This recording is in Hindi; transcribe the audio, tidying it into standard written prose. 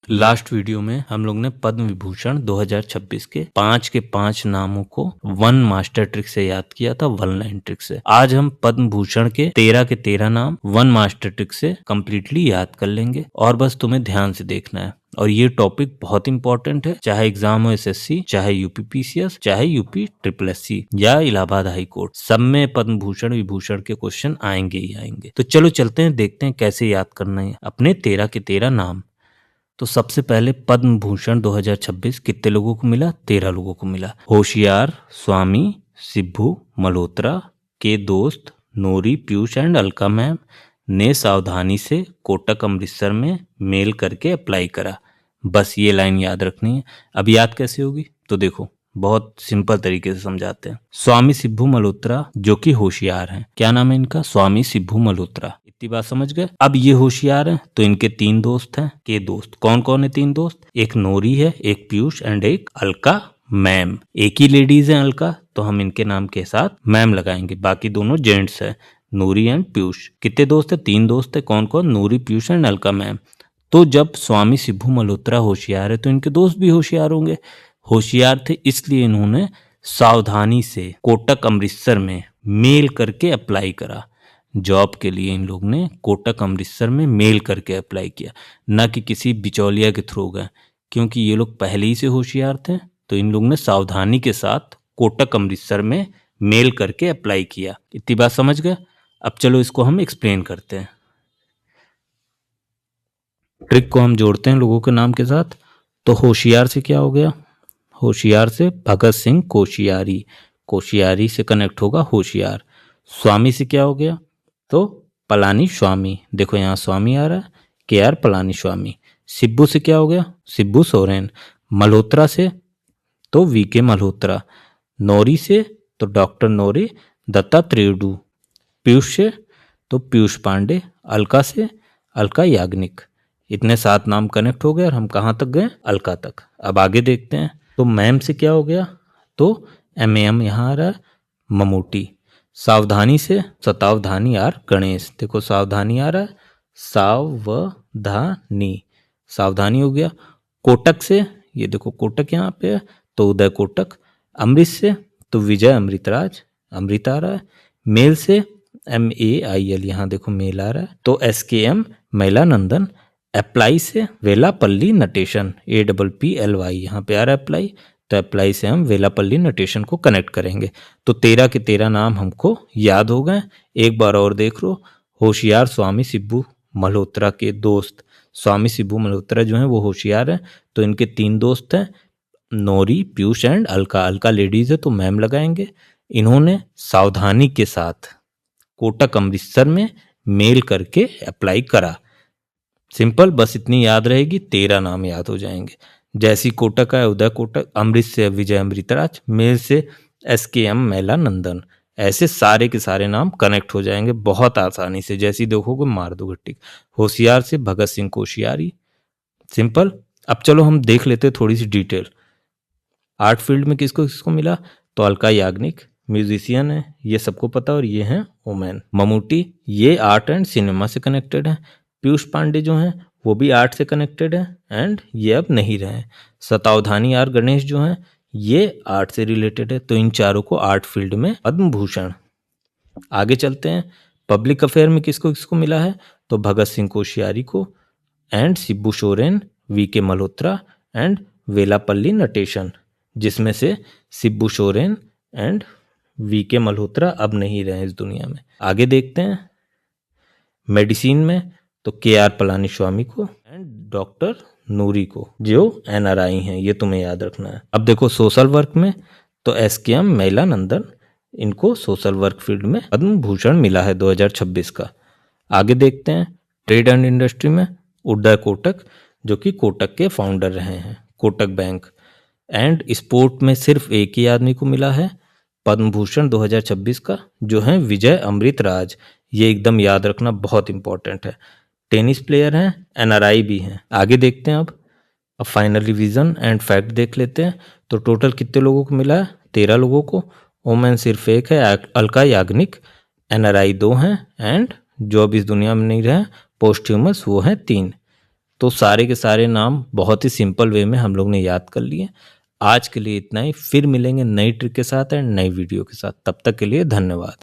लास्ट वीडियो में हम लोग ने पद्म विभूषण 2026 के 5 नामों को वन मास्टर ट्रिक से याद किया था, वन लाइन ट्रिक से। आज हम पद्म भूषण के 13 नाम वन मास्टर ट्रिक से कंप्लीटली याद कर लेंगे और बस तुम्हें ध्यान से देखना है। और ये टॉपिक बहुत इंपॉर्टेंट है, चाहे एग्जाम हो एसएससी, चाहे यूपी पीसीएस, चाहे यूपी ट्रिपल एससी या इलाहाबाद हाई कोर्ट, सब में पद्म भूषण विभूषण के क्वेश्चन आएंगे ही आएंगे। तो चलो चलते हैं, देखते हैं कैसे याद करना है अपने 13 नाम। तो सबसे पहले पद्म भूषण 2026 कितने लोगों को मिला? 13 लोगों को मिला। होशियार, स्वामी, सिब्बू मल्होत्रा के दोस्त नोरी, पीयूष एंड अलका मैम ने सावधानी से कोटक अमृतसर में मेल करके अप्लाई करा। बस ये लाइन याद रखनी है। अब याद कैसे होगी? तो देखो, बहुत सिंपल तरीके से समझाते हैं। स्वामी सिब्बू मल्होत्रा जो कि होशियार हैं, क्या नाम है इनका? स्वामी सिब्बू मल्होत्रा। इतनी बात समझ गए? अब ये होशियार हैं तो इनके 3 दोस्त हैं। के दोस्त कौन कौन है? 3 दोस्त, एक नोरी है, एक पीयूष एंड एक अलका मैम। एक ही लेडीज है अलका, तो हम इनके नाम के साथ मैम लगाएंगे। बाकी दोनों जेंट्स है, नोरी एंड पीयूष। कितने दोस्त है? 3 दोस्त है। कौन कौन? Nori, Piyush and Alka ma'am. तो जब स्वामी सिब्बू मल्होत्रा होशियार है तो इनके दोस्त भी होशियार होंगे। होशियार थे इसलिए इन्होंने सावधानी से कोटक अमृतसर में मेल करके अप्लाई करा। जॉब के लिए इन लोग ने कोटक अमृतसर में मेल करके अप्लाई किया, ना कि किसी बिचौलिया के थ्रू गए, क्योंकि ये लोग पहले ही से होशियार थे। तो इन लोग ने सावधानी के साथ कोटक अमृतसर में मेल करके अप्लाई किया। इतनी बात समझ गए? अब चलो इसको हम एक्सप्लेन करते हैं। ट्रिक को हम जोड़ते हैं लोगों के नाम के साथ। तो होशियार से क्या हो गया? होशियार से भगत सिंह कोशियारी, कोशियारी से कनेक्ट होगा होशियार। स्वामी से क्या हो गया? तो पलानी स्वामी, देखो यहाँ स्वामी आ रहा है, के आर पलानी स्वामी। सिब्बू से क्या हो गया? सिब्बू सोरेन। मल्होत्रा से तो वी के मल्होत्रा। नोरी से तो डॉक्टर नोरी दत्तात्रेय। पीयूष से तो पीयूष पांडे। अलका से अलका याग्निक। इतने 7 नाम कनेक्ट हो गए और हम कहाँ तक गए? अलका तक। अब आगे देखते हैं। तो मैम से क्या हो गया? तो MAM यहाँ आ रहा है, ममूटी। सावधानी से सतावधानी आर गणेश, देखो सावधानी आ रहा है, सावधानी, सावधानी हो गया। कोटक से ये देखो कोटक यहाँ पे है, तो उदय कोटक। अमृत से तो विजय अमृतराज, अमृत आ रहा है। मेल से MAIL, यहाँ देखो मेल आ रहा है, तो SKM मैलानंदन। अप्लाई से वेलापल्ली नटेशन, APPLY यहाँ पे आ रहा है अप्लाई, तो अप्लाई से हम वेलापल्ली नटेशन को कनेक्ट करेंगे। तो 13 के 13 नाम हमको याद हो गए। एक बार और देख लो। होशियार स्वामी सिब्बू मल्होत्रा के दोस्त, स्वामी सिब्बू मल्होत्रा जो हैं वो होशियार हैं, तो इनके 3 दोस्त हैं, नोरी, पीयूष एंड अलका। अलका लेडीज है तो मैम लगाएंगे। इन्होंने सावधानी के साथ कोटक अमृतसर में मेल करके अप्लाई करा। सिंपल, बस इतनी याद रहेगी, 13 नाम याद हो जाएंगे। जैसी कोटक है उदय कोटक, अमृत से विजय अमृतराज, मेल से SKM मैलानंदन। ऐसे सारे के सारे नाम कनेक्ट हो जाएंगे बहुत आसानी से। जैसी देखोगे मार दो घट्टी। होशियार से भगत सिंह कोशियारी। सिंपल। अब चलो हम देख लेते हैं थोड़ी सी डिटेल। आर्ट फील्ड में किसको किसको मिला? तो अलका याग्निक म्यूजिशियन है, ये सबको पता, और ये हैं वुमेन। ममूटी ये आर्ट एंड सिनेमा से कनेक्टेड है। पीयूष पांडे जो हैं वो भी आर्ट से कनेक्टेड है एंड ये अब नहीं रहे। सतावधानी आर गणेश जो हैं ये आर्ट से रिलेटेड है। तो इन चारों को आर्ट फील्ड में पद्म भूषण। आगे चलते हैं। पब्लिक अफेयर में किसको किसको मिला है? तो भगत सिंह कोश्यारी को एंड सिब्बू सोरेन, वी के मल्होत्रा एंड वेलापल्ली नटेशन, जिसमें से सिब्बू सोरेन एंड वी के मल्होत्रा अब नहीं रहे इस दुनिया में। आगे देखते हैं। मेडिसिन में तो के आर पलानी स्वामी को एंड डॉक्टर नूरी को, जो NRI हैं, ये तुम्हें याद रखना है। अब देखो सोशल वर्क में तो SKM मैलानंदन, इनको सोशल वर्क फील्ड में पद्म भूषण मिला है 2026 का। आगे देखते हैं। ट्रेड एंड इंडस्ट्री में उदय कोटक, जो कि कोटक के फाउंडर रहे हैं, कोटक बैंक। एंड स्पोर्ट में सिर्फ एक ही आदमी को मिला है पद्म भूषण 2026 का, जो है विजय अमृतराज। ये एकदम याद रखना, बहुत इंपॉर्टेंट है। टेनिस प्लेयर हैं, NRI भी हैं। आगे देखते हैं। अब फाइनल रिवीजन एंड फैक्ट देख लेते हैं। तो टोटल कितने लोगों को मिला है? 13 लोगों को। वोमेन सिर्फ एक है, अलका याग्निक। NRI 2 हैं एंड जो अब इस दुनिया में नहीं रहे पोस्ट्यूमस, वो हैं 3। तो सारे के सारे नाम बहुत ही सिंपल वे में हम लोग ने याद कर लिए। आज के लिए इतना ही, फिर मिलेंगे नई ट्रिक के साथ एंड नई वीडियो के साथ। तब तक के लिए धन्यवाद।